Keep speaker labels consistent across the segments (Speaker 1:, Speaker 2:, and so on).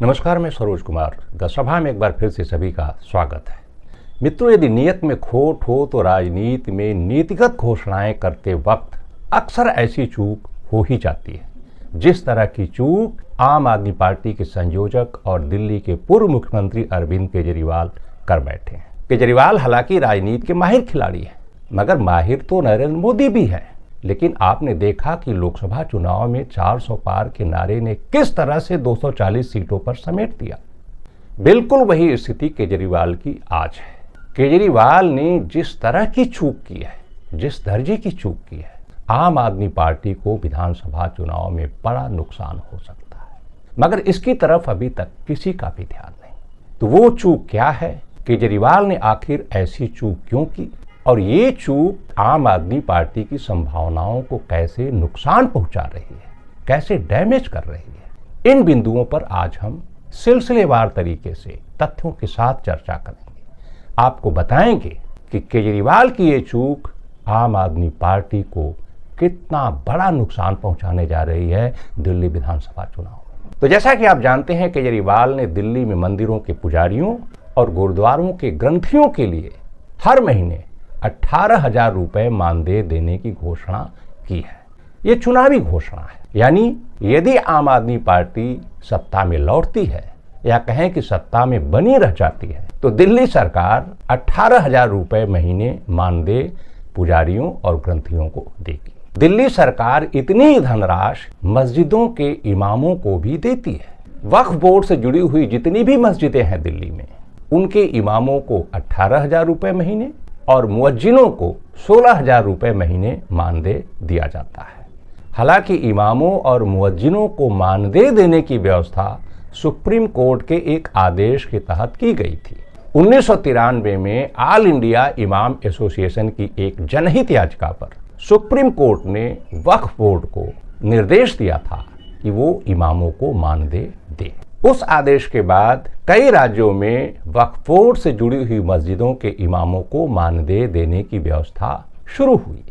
Speaker 1: नमस्कार, मैं सरोज कुमार सभा में एक बार फिर से सभी का स्वागत है। मित्रों, यदि नियत में खोट हो तो राजनीति में नीतिगत घोषणाएं करते वक्त अक्सर ऐसी चूक हो ही जाती है, जिस तरह की चूक आम आदमी पार्टी के संयोजक और दिल्ली के पूर्व मुख्यमंत्री अरविंद केजरीवाल कर बैठे हैं। केजरीवाल हालांकि राजनीति के माहिर खिलाड़ी हैं, मगर माहिर तो नरेंद्र मोदी भी है। लेकिन आपने देखा कि लोकसभा चुनाव में 400 पार के नारे ने किस तरह से 240 सीटों पर समेट दिया। बिल्कुल वही स्थिति केजरीवाल की आज है। केजरीवाल ने जिस तरह की चूक की है, जिस दर्जे की चूक की है, आम आदमी पार्टी को विधानसभा चुनाव में बड़ा नुकसान हो सकता है, मगर इसकी तरफ अभी तक किसी का भी ध्यान नहीं। तो वो चूक क्या है? केजरीवाल ने आखिर ऐसी चूक क्यों की और ये चूक आम आदमी पार्टी की संभावनाओं को कैसे नुकसान पहुंचा रही है, कैसे डैमेज कर रही है, इन बिंदुओं पर आज हम सिलसिलेवार तरीके से तथ्यों के साथ चर्चा करेंगे। आपको बताएंगे कि केजरीवाल की ये चूक आम आदमी पार्टी को कितना बड़ा नुकसान पहुंचाने जा रही है दिल्ली विधानसभा चुनाव में। तो जैसा कि आप जानते हैं, केजरीवाल ने दिल्ली में मंदिरों के पुजारियों और गुरुद्वारों के ग्रंथियों के लिए हर महीने 18,000 रुपए मानदेय देने की घोषणा की है। ये चुनावी घोषणा है, यानी यदि आम आदमी पार्टी सत्ता में लौटती है या कहें कि सत्ता में बनी रह जाती है, तो दिल्ली सरकार 18,000 रुपए महीने मानदेय पुजारियों और ग्रंथियों को देगी। दिल्ली सरकार इतनी धनराशि मस्जिदों के इमामों को भी देती है। वक्फ बोर्ड से जुड़ी हुई जितनी भी मस्जिदें हैं दिल्ली में, उनके इमामों को 18,000 रुपए महीने और मुअज्जिनों को 16,000 रुपए महीने मानदेय दिया जाता है। हालांकि इमामों और मुअज्जिनों को मानदेय देने की व्यवस्था सुप्रीम कोर्ट के एक आदेश के तहत की गई थी। 1993 में ऑल इंडिया इमाम एसोसिएशन की एक जनहित याचिका पर सुप्रीम कोर्ट ने वक्फ बोर्ड को निर्देश दिया था कि वो इमामों को मानदेय दे। उस आदेश के बाद कई राज्यों में वक्फ बोर्ड से जुड़ी हुई मस्जिदों के इमामों को मानदेय देने की व्यवस्था शुरू हुई।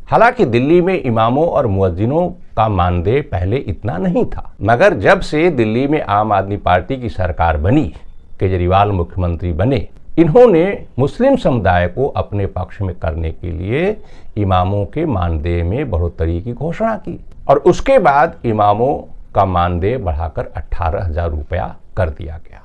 Speaker 1: हालांकि दिल्ली में इमामों और मुअज्जिनों का मानदेय पहले इतना नहीं था, मगर जब से दिल्ली में आम आदमी पार्टी की सरकार बनी, केजरीवाल मुख्यमंत्री बने, इन्होंने मुस्लिम समुदाय को अपने पक्ष में करने के लिए इमामों के मानदेय में बढ़ोतरी की घोषणा की और उसके बाद इमामों का मानदेय बढ़ाकर 18,000 रुपया कर दिया गया।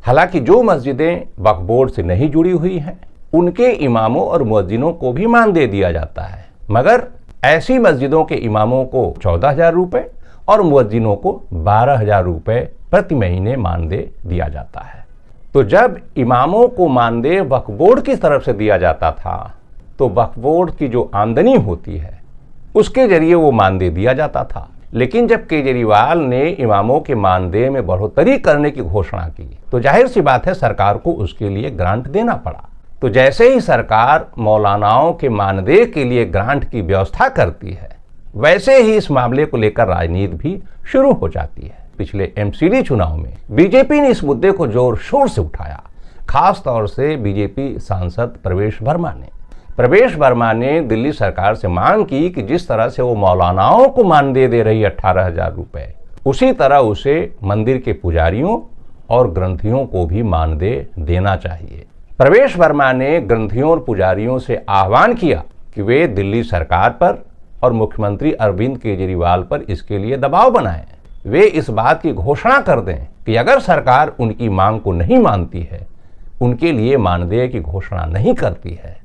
Speaker 1: हालांकि जो मस्जिदें वक्फ बोर्ड से नहीं जुड़ी हुई हैं, उनके इमामों और मुअज्जिनों को भी मानदेय दिया जाता है, मगर ऐसी मस्जिदों के इमामों को 14,000 रुपये और मुअज्जिनों को 12,000 रुपये प्रति महीने मानदेय दिया जाता है। तो जब इमामों को मानदेय वक्फ बोर्ड की तरफ से दिया जाता था, तो वक्फ बोर्ड की जो आमदनी होती है उसके जरिए वो मानदेय दिया जाता था। लेकिन जब केजरीवाल ने इमामों के मानदेय में बढ़ोतरी करने की घोषणा की, तो जाहिर सी बात है सरकार को उसके लिए ग्रांट देना पड़ा। तो जैसे ही सरकार मौलानाओं के मानदेय के लिए ग्रांट की व्यवस्था करती है, वैसे ही इस मामले को लेकर राजनीति भी शुरू हो जाती है। पिछले एमसीडी चुनाव में बीजेपी ने इस मुद्दे को जोर शोर से उठाया, खास तौर से बीजेपी सांसद प्रवेश वर्मा ने दिल्ली सरकार से मांग की कि जिस तरह से वो मौलानाओं को मानदेय दे रही 18,000 रुपए, उसी तरह उसे मंदिर के पुजारियों और ग्रंथियों को भी मानदेय देना चाहिए। प्रवेश वर्मा ने ग्रंथियों और पुजारियों से आह्वान किया कि वे दिल्ली सरकार पर और मुख्यमंत्री अरविंद केजरीवाल पर इसके लिए दबाव बनाएं। वे इस बात की घोषणा कर दें कि अगर सरकार उनकी मांग को नहीं मानती है, उनके लिए मानदेय की घोषणा नहीं करती है,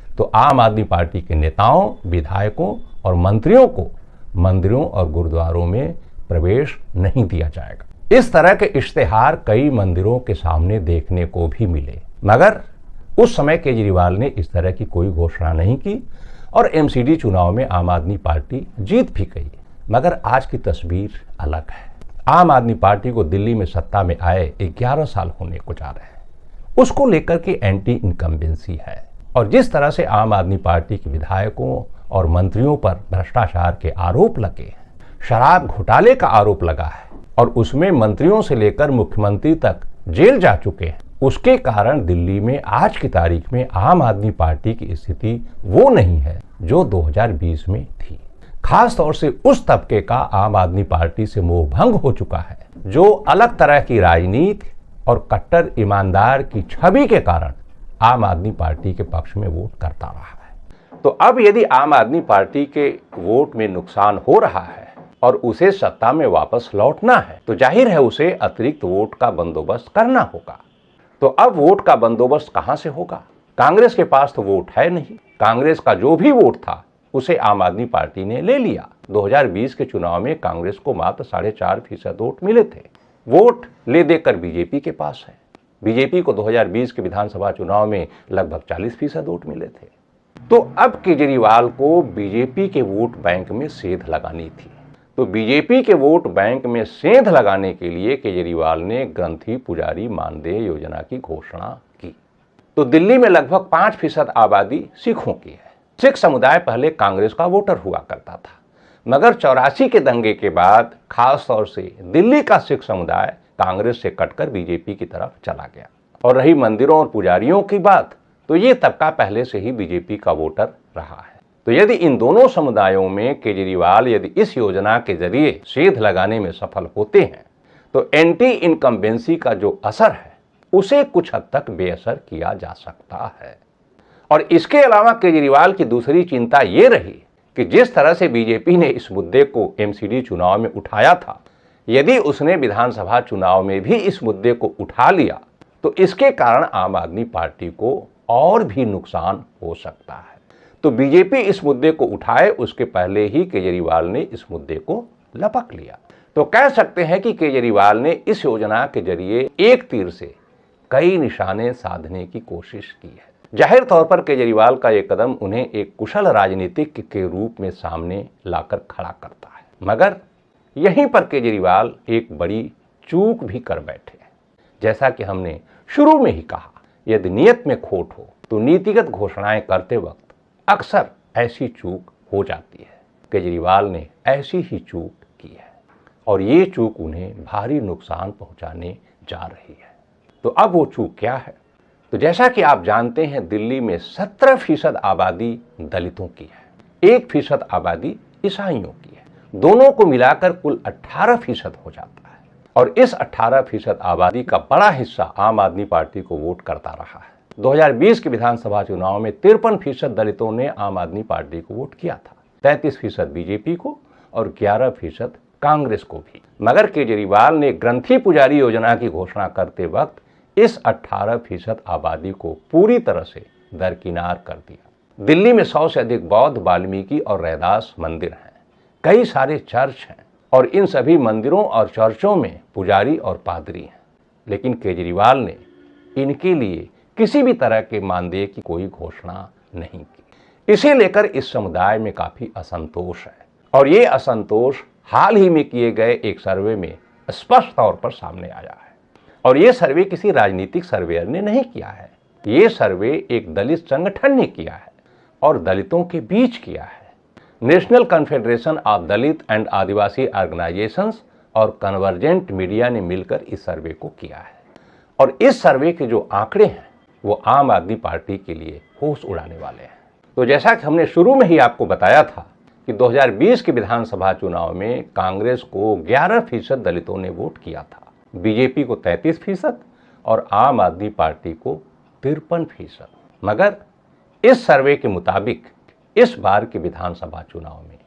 Speaker 1: तो आम आदमी पार्टी के नेताओं, विधायकों और मंत्रियों को मंदिरों और गुरुद्वारों में प्रवेश नहीं दिया जाएगा। इस तरह के इश्तेहार कई मंदिरों के सामने देखने को भी मिले, मगर उस समय केजरीवाल ने इस तरह की कोई घोषणा नहीं की और एमसीडी चुनाव में आम आदमी पार्टी जीत भी गई। मगर आज की तस्वीर अलग है। आम आदमी पार्टी को दिल्ली में सत्ता में आए 11 साल होने को जा रहे हैं। उसको लेकर के एंटी इनकम्बेंसी है और जिस तरह से आम आदमी पार्टी के विधायकों और मंत्रियों पर भ्रष्टाचार के आरोप लगे हैं, शराब घोटाले का आरोप लगा है और उसमें मंत्रियों से लेकर मुख्यमंत्री तक जेल जा चुके हैं, उसके कारण दिल्ली में आज की तारीख में आम आदमी पार्टी की स्थिति वो नहीं है जो 2020 में थी। खास तौर से उस तबके का आम आदमी पार्टी से मोह भंग हो चुका है जो अलग तरह की राजनीति और कट्टर ईमानदार की छवि के कारण आम आदमी पार्टी के पक्ष में वोट करता रहा है। तो अब यदि आम आदमी पार्टी के वोट में नुकसान हो रहा है और उसे सत्ता में वापस लौटना है, तो जाहिर है उसे अतिरिक्त वोट का बंदोबस्त करना होगा। तो अब वोट का बंदोबस्त कहां से होगा? कांग्रेस के पास तो वोट है नहीं। कांग्रेस का जो भी वोट था उसे आम आदमी पार्टी ने ले लिया। 2020 के चुनाव में कांग्रेस को मात्र 4.5% वोट मिले थे। वोट ले देकर बीजेपी के पास है। बीजेपी को 2020 के विधानसभा चुनाव में लगभग 40% वोट मिले थे। तो अब केजरीवाल को बीजेपी के वोट बैंक में सेंध लगानी थी। तो बीजेपी के वोट बैंक में सेंध लगाने के लिए केजरीवाल ने ग्रंथी पुजारी मानदेय योजना की घोषणा की। तो दिल्ली में लगभग 5% आबादी सिखों की है। सिख समुदाय पहले कांग्रेस का वोटर हुआ करता था, मगर 84 के दंगे के बाद खास तौर से दिल्ली का सिख समुदाय कांग्रेस से कटकर बीजेपी की तरफ चला गया। और रही मंदिरों और पुजारियों की बात, तो ये तबका पहले से ही बीजेपी का वोटर रहा है। तो यदि इन दोनों समुदायों में केजरीवाल यदि इस योजना के जरिए सेंध लगाने में सफल होते हैं, तो एंटी इनकम्बेंसी का जो असर है उसे कुछ हद तक बेअसर किया जा सकता है। और इसके अलावा केजरीवाल की दूसरी चिंता ये रही कि जिस तरह से बीजेपी ने इस मुद्दे को एमसीडी चुनाव में उठाया था, यदि उसने विधानसभा चुनाव में भी इस मुद्दे को उठा लिया तो इसके कारण आम आदमी पार्टी को और भी नुकसान हो सकता है। तो बीजेपी इस मुद्दे को उठाए उसके पहले ही केजरीवाल ने इस मुद्दे को लपक लिया। तो कह सकते हैं कि केजरीवाल ने इस योजना के जरिए एक तीर से कई निशाने साधने की कोशिश की है। जाहिर तौर पर केजरीवाल का यह कदम उन्हें एक कुशल राजनीतिक के रूप में सामने लाकर खड़ा करता है, मगर यहीं पर केजरीवाल एक बड़ी चूक भी कर बैठे हैं। जैसा कि हमने शुरू में ही कहा, यदि नियत में खोट हो तो नीतिगत घोषणाएं करते वक्त अक्सर ऐसी चूक हो जाती है। केजरीवाल ने ऐसी ही चूक की है और ये चूक उन्हें भारी नुकसान पहुंचाने जा रही है। तो अब वो चूक क्या है? तो जैसा कि आप जानते हैं, दिल्ली में 17% आबादी दलितों की है, 1% आबादी ईसाइयों की है। दोनों को मिलाकर कुल 18% हो जाता है। और इस 18% आबादी का बड़ा हिस्सा आम आदमी पार्टी को वोट करता रहा है। 2020 के विधानसभा चुनाव में 53% दलितों ने आम आदमी पार्टी को वोट किया था, 33% बीजेपी को और 11% कांग्रेस को भी। मगर केजरीवाल ने ग्रंथी पुजारी योजना की घोषणा करते वक्त इस 18% आबादी को पूरी तरह से दरकिनार कर दिया। दिल्ली में 100 से अधिक बौद्ध, वाल्मीकि और रैदास मंदिर हैं, कई सारे चर्च हैं और इन सभी मंदिरों और चर्चों में पुजारी और पादरी हैं। लेकिन केजरीवाल ने इनके लिए किसी भी तरह के मानदेय की कोई घोषणा नहीं की। इसे लेकर इस समुदाय में काफी असंतोष है और ये असंतोष हाल ही में किए गए एक सर्वे में स्पष्ट तौर पर सामने आया है। और ये सर्वे किसी राजनीतिक सर्वेयर ने नहीं किया है, ये सर्वे एक दलित संगठन ने किया है और दलितों के बीच किया है। National confederation of Dalit and Adivasi organisations और कन्वर्जेंट मीडिया ने मिलकर इस सर्वे को किया है। और इस सर्वे के जो आंकड़े हैं वो आम आदमी पार्टी के लिए होश उड़ाने वाले हैं। तो जैसा कि हमने शुरू में ही आपको बताया था कि 2020 के विधानसभा चुनाव में कांग्रेस को 11% दलितों ने वोट किया था, बीजेपी को 33% और आम आदमी पार्टी को 53%। मगर इस सर्वे के मुताबिक इस बार के विधानसभा चुनाव में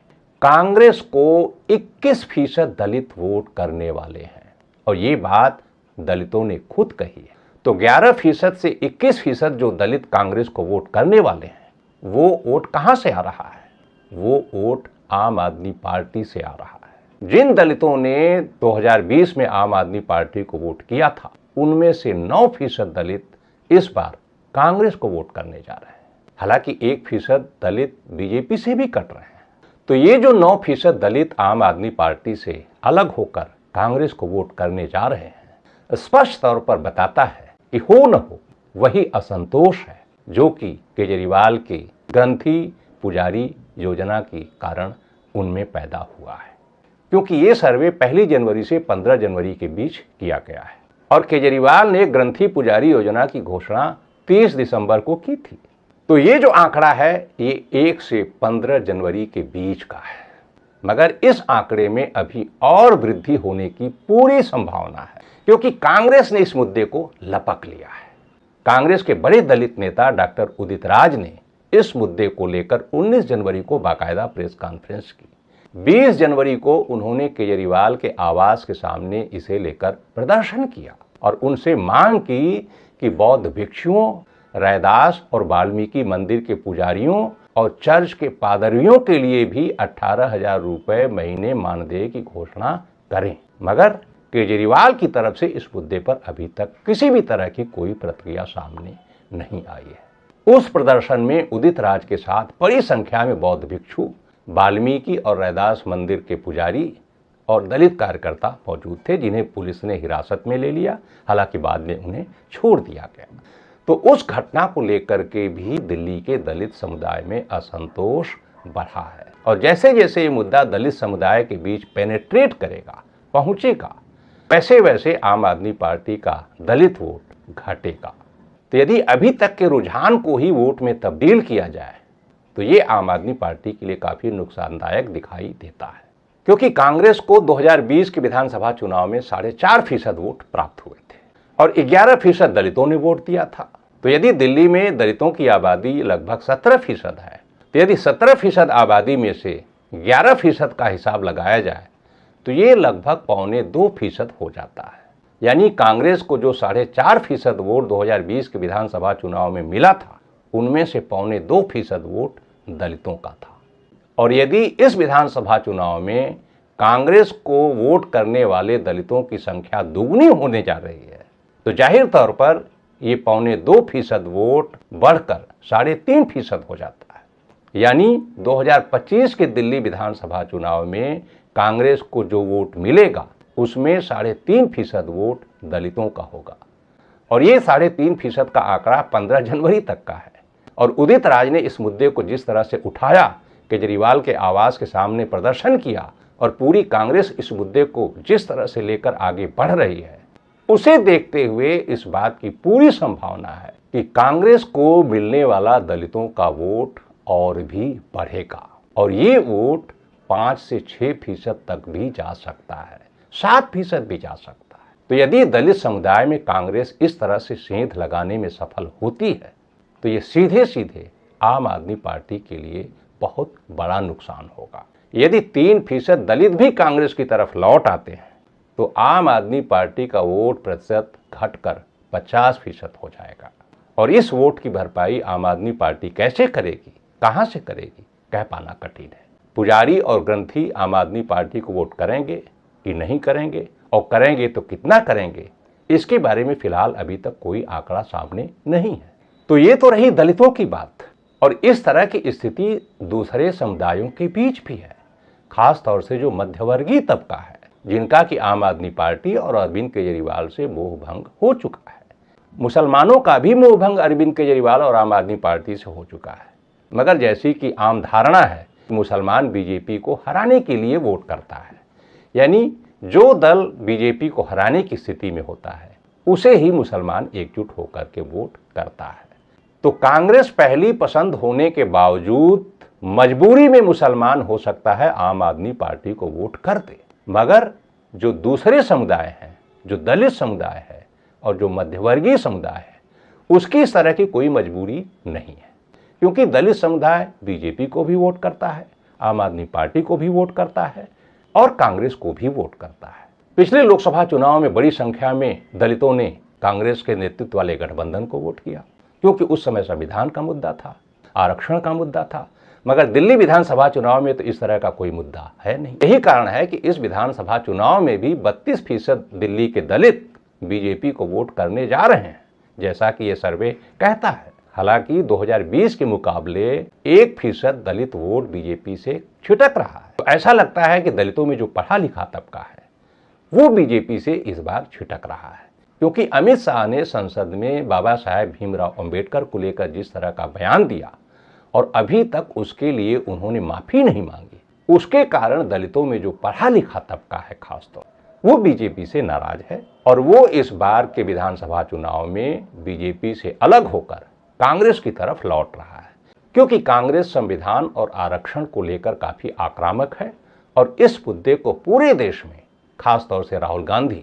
Speaker 1: कांग्रेस को 21% दलित वोट करने वाले हैं और ये बात दलितों ने खुद कही है। तो 11% से 21% जो दलित कांग्रेस को वोट करने वाले हैं, वो वोट कहां से आ रहा है? वो वोट आम आदमी पार्टी से आ रहा है। जिन दलितों ने 2020 में आम आदमी पार्टी को वोट किया था, उनमें से 9% दलित इस बार कांग्रेस को वोट करने जा रहे हैं। हालांकि 1% दलित बीजेपी से भी कट रहे हैं। तो ये जो 9% दलित आम आदमी पार्टी से अलग होकर कांग्रेस को वोट करने जा रहे हैं, स्पष्ट तौर पर बताता है कि हो न हो वही असंतोष है जो कि केजरीवाल के ग्रंथी पुजारी योजना के कारण उनमें पैदा हुआ है। क्योंकि ये सर्वे 1 जनवरी से 15 जनवरी के बीच किया गया है और केजरीवाल ने ग्रंथी पुजारी योजना की घोषणा 30 दिसंबर को की थी। तो ये जो आंकड़ा है ये 1 से 15 जनवरी के बीच का है। मगर इस आंकड़े में अभी और वृद्धि होने की पूरी संभावना है, क्योंकि कांग्रेस ने इस मुद्दे को लपक लिया है। कांग्रेस के बड़े दलित नेता डॉक्टर उदित राज ने इस मुद्दे को लेकर 19 जनवरी को बाकायदा प्रेस कॉन्फ्रेंस की। 20 जनवरी को उन्होंने केजरीवाल के आवास के सामने इसे लेकर प्रदर्शन किया और उनसे मांग की कि बौद्ध भिक्षुओं, रैदास और वाल्मीकि मंदिर के पुजारियों और चर्च के पादरियों के लिए भी 18,000 रुपए महीने मानदेय की घोषणा करें। मगर केजरीवाल की तरफ से इस मुद्दे पर अभी तक किसी भी तरह की कोई प्रतिक्रिया सामने नहीं आई है। उस प्रदर्शन में उदित राज के साथ बड़ी संख्या में बौद्ध भिक्षु, वाल्मीकि और रैदास मंदिर के पुजारी और दलित कार्यकर्ता मौजूद थे, जिन्हें पुलिस ने हिरासत में ले लिया। हालांकि बाद में उन्हें छोड़ दिया गया। तो उस घटना को लेकर के भी दिल्ली के दलित समुदाय में असंतोष बढ़ा है और जैसे जैसे ये मुद्दा दलित समुदाय के बीच पेनेट्रेट करेगा, पहुंचेगा, वैसे वैसे आम आदमी पार्टी का दलित वोट घटेगा। तो यदि अभी तक के रुझान को ही वोट में तब्दील किया जाए तो ये आम आदमी पार्टी के लिए काफी नुकसानदायक दिखाई देता है, क्योंकि कांग्रेस को 2020 के विधानसभा चुनाव में 4.5% वोट प्राप्त हुए थे और 11% दलितों ने वोट दिया था। तो यदि दिल्ली में दलितों की आबादी लगभग 17% है, तो यदि 17% आबादी में से 11% का हिसाब लगाया जाए तो ये लगभग 1.25% हो जाता है। यानी कांग्रेस को जो 4.5% वोट 2020 के विधानसभा चुनाव में मिला था, उनमें से 1.25% वोट दलितों का था। और यदि इस विधानसभा चुनाव में कांग्रेस को वोट करने वाले दलितों की संख्या दुगनी होने जा रही है, तो जाहिर तौर पर ये 1.25% वोट बढ़कर 3.5% हो जाता है। यानी 2025 के दिल्ली विधानसभा चुनाव में कांग्रेस को जो वोट मिलेगा उसमें 3.5% वोट दलितों का होगा। और ये 3.5% का आंकड़ा 15 जनवरी तक का है। और उदित राज ने इस मुद्दे को जिस तरह से उठाया, केजरीवाल के आवास के सामने प्रदर्शन किया और पूरी कांग्रेस इस मुद्दे को जिस तरह से लेकर आगे बढ़ रही है, उसे देखते हुए इस बात की पूरी संभावना है कि कांग्रेस को मिलने वाला दलितों का वोट और भी बढ़ेगा और ये वोट 5 से 6% तक भी जा सकता है, 7% भी जा सकता है। तो यदि दलित समुदाय में कांग्रेस इस तरह से सेंध लगाने में सफल होती है तो ये सीधे सीधे आम आदमी पार्टी के लिए बहुत बड़ा नुकसान होगा। यदि 3% दलित भी कांग्रेस की तरफ लौट आते हैं तो आम आदमी पार्टी का वोट प्रतिशत घटकर 50% हो जाएगा। और इस वोट की भरपाई आम आदमी पार्टी कैसे करेगी, कहां से करेगी, कह पाना कठिन है। पुजारी और ग्रंथी आम आदमी पार्टी को वोट करेंगे कि नहीं करेंगे, और करेंगे तो कितना करेंगे, इसके बारे में फिलहाल अभी तक कोई आंकड़ा सामने नहीं है। तो ये तो रही दलितों की बात। और इस तरह की स्थिति दूसरे समुदायों के बीच भी है, खास तौर से जो मध्यवर्गीय तबका है, जिनका कि आम आदमी पार्टी और अरविंद केजरीवाल से मोह भंग हो चुका है। मुसलमानों का भी मोह भंग अरविंद केजरीवाल और आम आदमी पार्टी से हो चुका है। मगर जैसी कि आम धारणा है, मुसलमान बीजेपी को हराने के लिए वोट करता है। यानी जो दल बीजेपी को हराने की स्थिति में होता है उसे ही मुसलमान एकजुट होकर के वोट करता है। तो कांग्रेस पहली पसंद होने के बावजूद मजबूरी में मुसलमान हो सकता है आम आदमी पार्टी को वोट कर दे। मगर जो दूसरे समुदाय हैं, जो दलित समुदाय है और जो मध्यवर्गीय समुदाय है, उसकी इस तरह की कोई मजबूरी नहीं है, क्योंकि दलित समुदाय बीजेपी को भी वोट करता है, आम आदमी पार्टी को भी वोट करता है और कांग्रेस को भी वोट करता है। पिछले लोकसभा चुनाव में बड़ी संख्या में दलितों ने कांग्रेस के नेतृत्व वाले गठबंधन को वोट किया, क्योंकि उस समय संविधान का मुद्दा था, आरक्षण का मुद्दा था। मगर दिल्ली विधानसभा चुनाव में तो इस तरह का कोई मुद्दा है नहीं। यही कारण है कि इस विधानसभा चुनाव में भी 32% दिल्ली के दलित बीजेपी को वोट करने जा रहे हैं, जैसा कि ये सर्वे कहता है। हालांकि 2020 के मुकाबले 1% दलित वोट बीजेपी से छिटक रहा है। तो ऐसा लगता है कि दलितों में जो पढ़ा लिखा तबका है वो बीजेपी से इस बार छिटक रहा है, क्योंकि अमित शाह ने संसद में बाबा साहेब भीमराव अंबेडकर को लेकर जिस तरह का बयान दिया और अभी तक उसके लिए उन्होंने माफी नहीं मांगी, उसके कारण दलितों में जो पढ़ा लिखा तबका है खासतौर वो बीजेपी से नाराज है और वो इस बार के विधानसभा चुनाव में बीजेपी से अलग होकर कांग्रेस की तरफ लौट रहा है, क्योंकि कांग्रेस संविधान और आरक्षण को लेकर काफी आक्रामक है और इस मुद्दे को पूरे देश में, खासतौर से राहुल गांधी,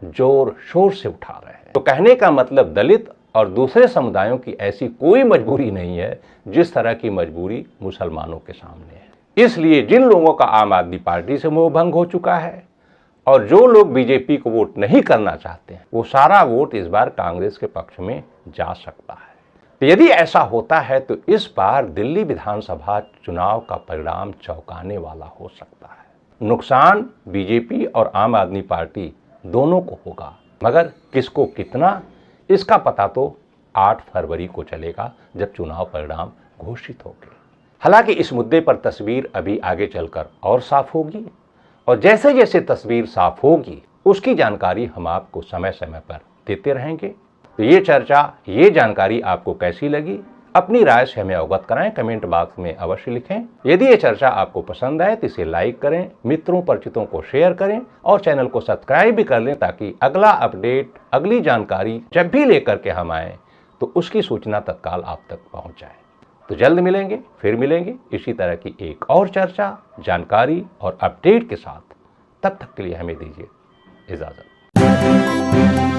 Speaker 1: जोर शोर से उठा रहे हैं। तो कहने का मतलब दलित और दूसरे समुदायों की ऐसी कोई मजबूरी नहीं है जिस तरह की मजबूरी मुसलमानों के सामने है। इसलिए जिन लोगों का आम आदमी पार्टी से मोह भंग हो चुका है और जो लोग बीजेपी को वोट नहीं करना चाहते हैं, वो सारा वोट इस बार कांग्रेस के पक्ष में जा सकता है। तो यदि ऐसा होता है तो इस बार दिल्ली विधानसभा चुनाव का परिणाम चौंकाने वाला हो सकता है। नुकसान बीजेपी और आम आदमी पार्टी दोनों को होगा, मगर किसको कितना, इसका पता तो 8 फरवरी को चलेगा जब चुनाव परिणाम घोषित होंगे। हालांकि इस मुद्दे पर तस्वीर अभी आगे चलकर और साफ होगी और जैसे जैसे तस्वीर साफ होगी उसकी जानकारी हम आपको समय समय पर देते रहेंगे। तो ये चर्चा, ये जानकारी आपको कैसी लगी, अपनी राय से हमें अवगत कराएं, कमेंट बॉक्स में अवश्य लिखें। यदि ये चर्चा आपको पसंद आए तो इसे लाइक करें, मित्रों परिचितों को शेयर करें और चैनल को सब्सक्राइब भी कर लें ताकि अगला अपडेट, अगली जानकारी जब भी लेकर के हम आए तो उसकी सूचना तत्काल आप तक पहुंच जाए। तो जल्द मिलेंगे, फिर मिलेंगे इसी तरह की एक और चर्चा, जानकारी और अपडेट के साथ। तब तक के लिए हमें दीजिए इजाजत।